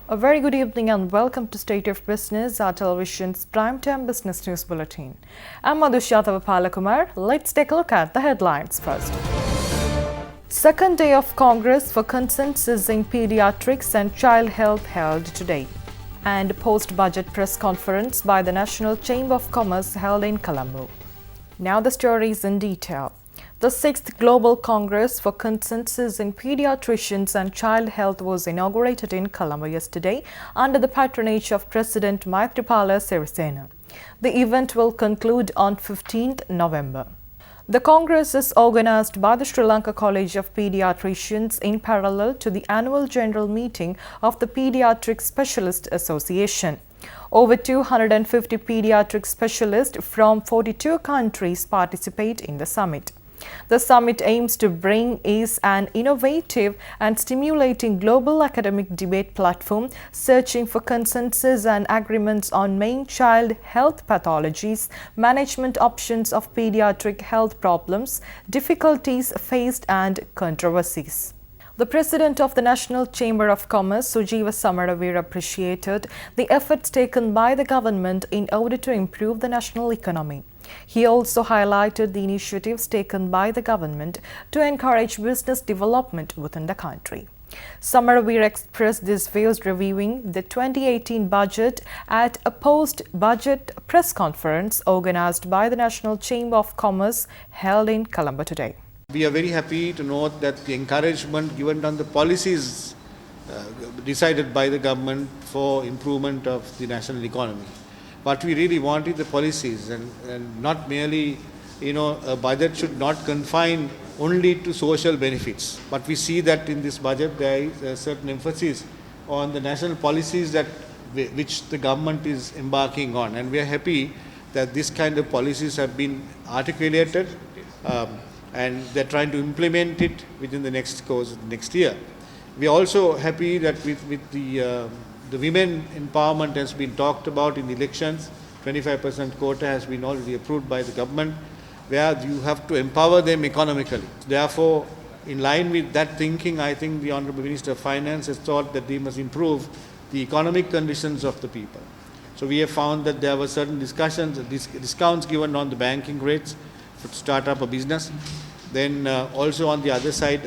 A very good evening and welcome to State of Business, our television's primetime business news bulletin. I'm Madhushyatava Palakumar. Let's take a look at the headlines first. Second day of Congress for Consensus in Pediatrics and Child Health held today. And post-budget press conference by the National Chamber of Commerce held in Colombo. Now the stories in detail. The 6th Global Congress for Consensus in Pediatricians and Child Health was inaugurated in Colombo yesterday under the patronage of President Maithripala Sirisena. The event will conclude on 15th November. The Congress is organized by the Sri Lanka College of Pediatricians in parallel to the annual general meeting of the Pediatric Specialist Association. Over 250 pediatric specialists from 42 countries participate in the summit. The summit aims to bring is an innovative and stimulating global academic debate platform searching for consensus and agreements on main child health pathologies, management options of pediatric health problems, difficulties faced and controversies. The President of the National Chamber of Commerce, Sujeeva Samaravir, appreciated the efforts taken by the government in order to improve the national economy. He also highlighted the initiatives taken by the government to encourage business development within the country. Samaravir expressed these views reviewing the 2018 budget at a post-budget press conference organized by the National Chamber of Commerce held in Colombo today. We are very happy to note that the encouragement given on the policies decided by the government for improvement of the national economy. What we really want is the policies and not merely, a budget should not confine only to social benefits. But we see that in this budget there is a certain emphasis on the national policies which the government is embarking on. And we are happy that this kind of policies have been articulated and they're trying to implement it within the next year. We are also happy that with the women empowerment has been talked about in the elections. 25% quota has been already approved by the government, where you have to empower them economically. Therefore, in line with that thinking, I think the Honourable Minister of Finance has thought that we must improve the economic conditions of the people. So we have found that there were certain discounts given on the banking rates to start up a business. Then also on the other side,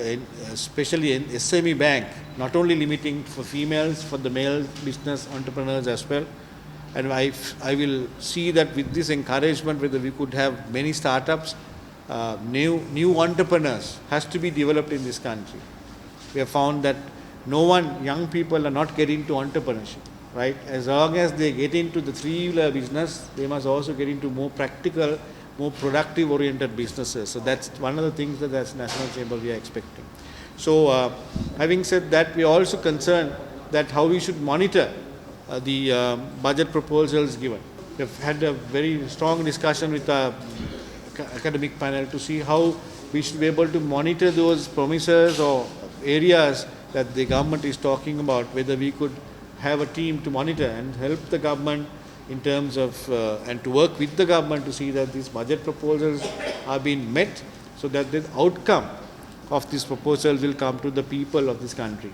especially in SME bank, not only limiting for females, for the male business entrepreneurs as well. And I will see that with this encouragement, whether we could have many startups, new entrepreneurs has to be developed in this country. We have found that young people are not getting into entrepreneurship, right? As long as they get into the three-wheeler business, they must also get into more practical, more productive oriented businesses. So that's one of the things that as National Chamber we are expecting. So having said that, we are also concerned that how we should monitor the budget proposals given. We have had a very strong discussion with our academic panel to see how we should be able to monitor those promises or areas that the government is talking about, whether we could have a team to monitor and help the government in terms of and to work with the government to see that these budget proposals are being met so that the outcome of this proposal will come to the people of this country.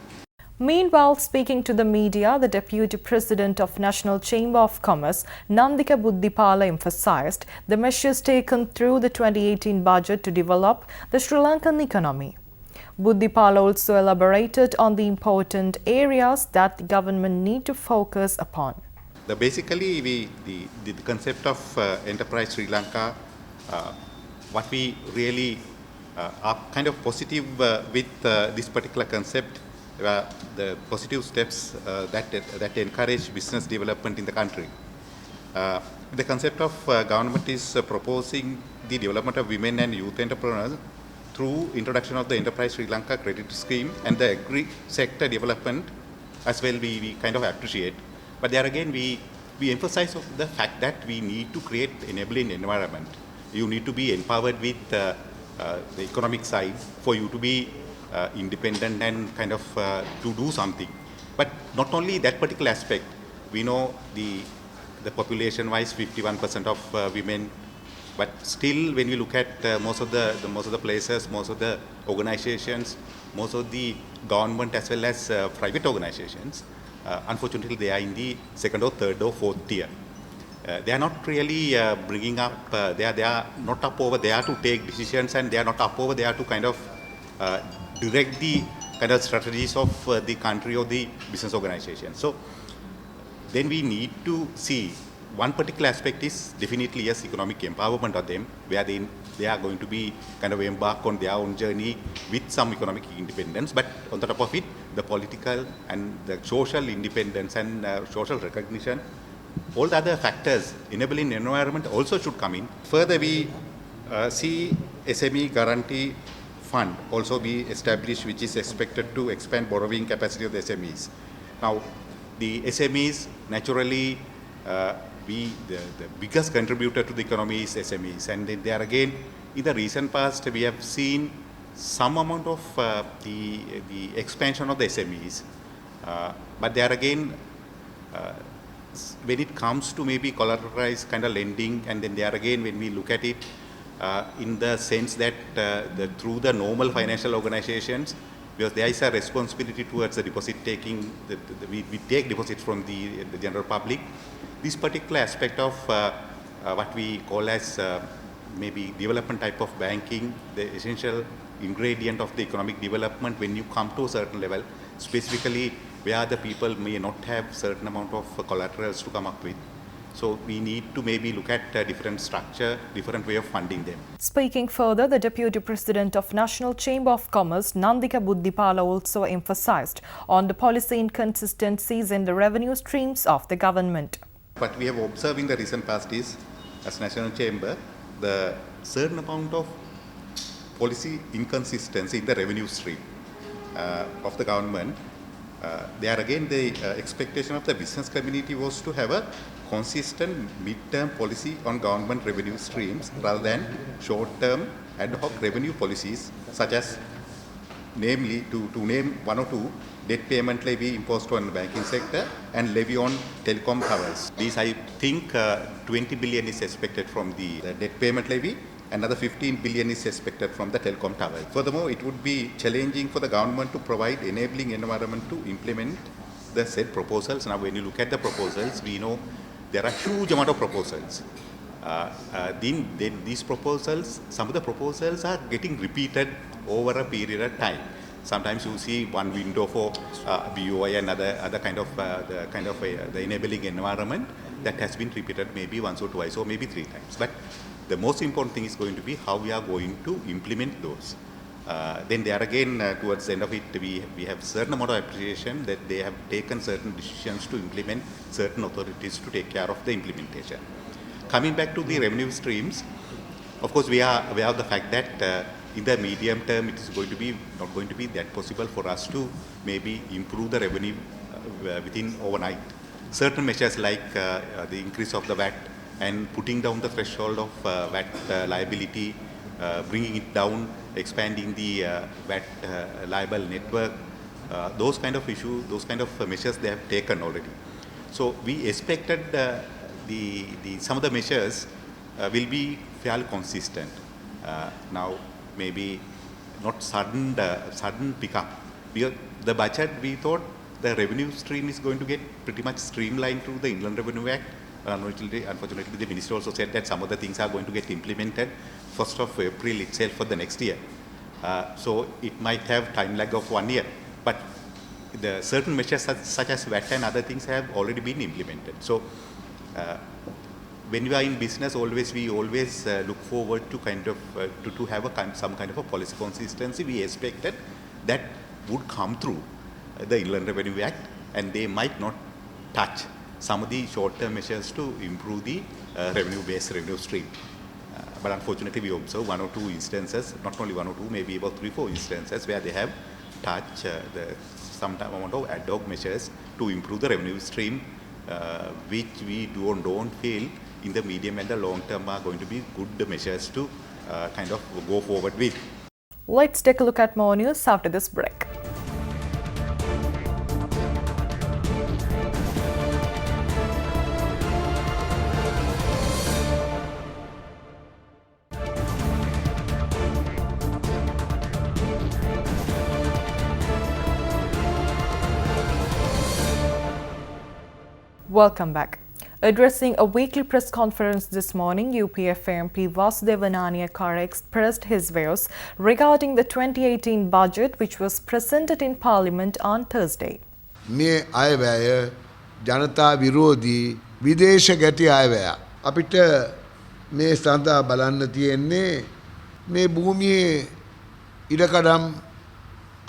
Meanwhile, speaking to the media, the Deputy President of National Chamber of Commerce, Nandika Buddhipala, emphasized the measures taken through the 2018 budget to develop the Sri Lankan economy. Buddhipala also elaborated on the important areas that the government need to focus upon. Basically, the concept of Enterprise Sri Lanka, what we really are kind of positive with this particular concept, the positive steps that encourage business development in the country. The concept of government is proposing the development of women and youth entrepreneurs through introduction of the Enterprise Sri Lanka credit scheme and the agri sector development as well we kind of appreciate. But there again, we emphasize of the fact that we need to create enabling environment. You need to be empowered with the economic side for you to be independent and kind of to do something. But not only that particular aspect, we know the population-wise 51% of women, but still when we look at most of the places, most of the organizations, most of the government as well as private organizations, unfortunately, they are in the second or third or fourth tier. They are not really bringing up, they are not up over there to take decisions, and they are not up over there to kind of direct the kind of strategies of the country or the business organization. So then we need to see one particular aspect is definitely yes, economic empowerment of them, where they are going to be kind of embark on their own journey with some economic independence, but on the top of it, the political and the social independence and social recognition, all the other factors enabling environment also should come in. Further, we see SME guarantee fund also be established, which is expected to expand borrowing capacity of the SMEs. Now, the SMEs naturally be the biggest contributor to the economy is SMEs, and they are again, in the recent past, we have seen some amount of the expansion of the SMEs, but they are again, when it comes to maybe collateralized kind of lending, and then there again, when we look at it in the sense that through the normal financial organizations, because there is a responsibility towards the deposit taking, we take deposits from the general public. This particular aspect of what we call as maybe development type of banking, the essential ingredient of the economic development when you come to a certain level, specifically where the people may not have certain amount of collaterals to come up with. So we need to maybe look at a different structure, different way of funding them. Speaking further, the Deputy President of National Chamber of Commerce, Nandika Buddhipala, also emphasized on the policy inconsistencies in the revenue streams of the government. What we have observed in the recent past is, as National Chamber, the certain amount of policy inconsistency in the revenue stream of the government. There again, the expectation of the business community was to have a consistent mid-term policy on government revenue streams rather than short-term ad hoc revenue policies, such as, namely, to name one or two, debt payment levy imposed on the banking sector and levy on telecom towers. These, I think, 20 billion is expected from the debt payment levy. Another 15 billion is expected from the telecom tower. Furthermore, it would be challenging for the government to provide enabling environment to implement the said proposals. Now, when you look at the proposals, we know there are huge amount of proposals. Then these proposals, some of the proposals are getting repeated over a period of time. Sometimes you see one window for BOI and other kind of the enabling environment that has been repeated maybe once or twice or maybe 3 times. But the most important thing is going to be how we are going to implement those. Then there again, towards the end of it, we have certain amount of appreciation that they have taken certain decisions to implement, certain authorities to take care of the implementation. Coming back to the revenue streams, of course, we are aware of the fact that in the medium term, it is going to be not going to be that possible for us to maybe improve the revenue within overnight. Certain measures like the increase of the VAT and putting down the threshold of VAT liability, bringing it down, expanding the VAT liable network, those kind of issues, those kind of measures they have taken already. So we expected some of the measures will be fairly consistent. Now, maybe not sudden pickup. The budget, we thought the revenue stream is going to get pretty much streamlined through the Inland Revenue Act. Unfortunately, the minister also said that some of the things are going to get implemented 1st of April itself for the next year. So it might have time lag of 1 year. But the certain measures such as VAT and other things have already been implemented. So when we are in business, we always look forward to kind of to have some kind of a policy consistency. We expected that would come through the Inland Revenue Act, and they might not touch some of the short-term measures to improve the revenue-based revenue stream. But unfortunately, we observe 1 or 2 instances, not only 1 or 2, maybe about 3 or 4 instances where they have touched some amount of ad hoc measures to improve the revenue stream, which we don't feel in the medium and the long term are going to be good measures to kind of go forward with. Let's take a look at more news after this break. Welcome back. Addressing a weekly press conference this morning, UPF MP Vasudeva Nanayakkara expressed his views regarding the 2018 budget which was presented in Parliament on Thursday. මේ අයවැය ජනතා විරෝධී විදේශ ගැති අයවැය. අපිට මේ සඳහා බලන්න තියෙන්නේ මේ භූමියේ ඉඩකඩම්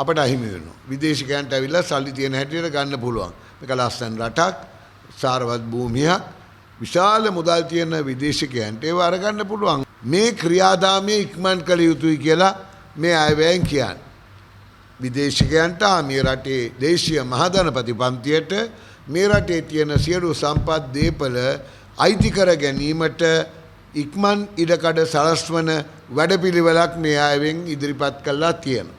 අපට අහිමි වෙනවා. විදේශිකයන්ට ඇවිල්ලා සල්ලි තියෙන හැටියට ගන්න පුළුවන්. මේක ලස්සන රටක්, සාරවත් භූමියක්, විශාල මුදල් තියෙන විදේශිකයන්ට ඒව අරගන්න පුළුවන්. මේ ක්‍රියාදාමයේ ඉක්මන් කළ යුතුයි කියලා මේ අයවැයෙන් කියන්නේ. විදේශිකයන්ට මේ රටේ දේශීය මහධනපති පන්තියට මේ රටේ තියෙන සියලු සම්පත් දේපල අයිති කර ගැනීමට ඉක්මන් ඉඩකඩ සලස්වන වැඩපිළිවෙලක් මේ අයවෙන් ඉදිරිපත් කළා තියෙනවා.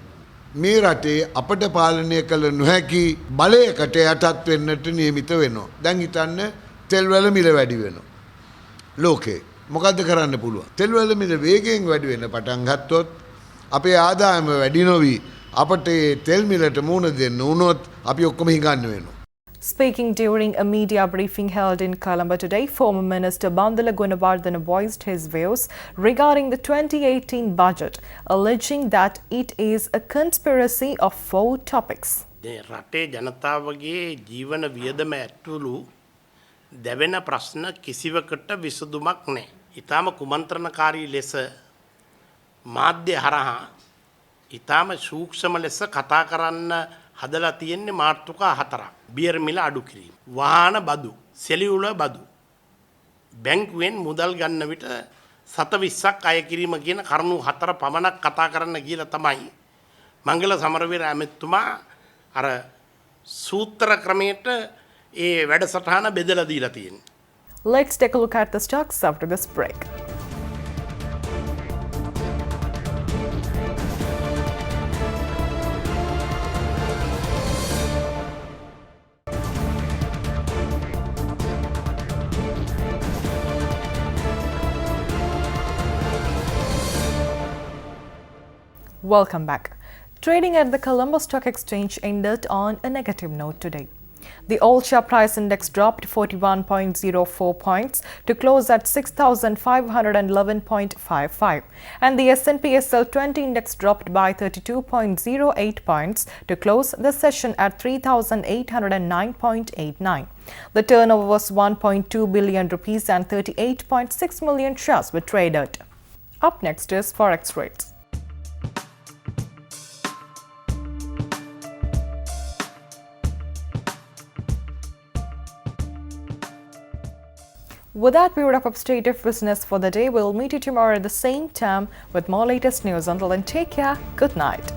මේ රටේ අපට පාලනය කළ නොහැකි බලයකට යටත් වෙන්නට නියමිත වෙනවා. දැන් හිතන්න තෙල් වල මිල වැඩි වෙනවා. ලෝකේ මොකද්ද කරන්න පුළුවන්? තෙල් වල මිල වේගයෙන් වැඩි වෙන පටන් ගත්තොත් අපේ ආදායම වැඩි නොවි අපට තෙල් මිලට මුහුණ දෙන්න වුණොත් අපි ඔක්කොම හිඟන්න වෙනවා. Speaking during a media briefing held in Colombo today, former Minister Bandala Gunawardena voiced his views regarding the 2018 budget, alleging that it is a conspiracy of 4 topics. රටේ ජනතාවගේ ජීවන වියදම ඇතුළු දැවෙන ප්‍රශ්න කිසිවකට විසඳුමක් නැහැ. ඊටාම කුමන්ත්‍රණකාරී ලෙස මාධ්‍ය හරහා ඊටාම සූක්ෂම ලෙස කතා කරන්න හදලා තියෙන්නේ මාතෘකා 4ක්. බියර් මිල අඩු කිරීම, වාහන බදු, සෙලියුල බදු, බැංකුවෙන් මුදල් ගන්න විට 720ක් අය කිරීම කියන කරුණු 4 පමණක් කතා කරන්න කියලා තමයි මංගල සමරවීර ඇමතුමා අර සූත්‍ර ක්‍රමයට ඒ වැඩසටහන බෙදලා දීලා තියෙන්නේ. Let's take a look at the stocks after this break. Welcome back. Trading at the Colombo Stock Exchange ended on a negative note today. The all-share price index dropped 41.04 points to close at 6,511.55, and the S&P SL 20 index dropped by 32.08 points to close the session at 3,809.89. The turnover was 1.2 billion rupees and 38.6 million shares were traded. Up next is Forex rates. With that, we wrap up State of Business for the day. We'll meet you tomorrow at the same time with more latest news. Until then, take care. Good night.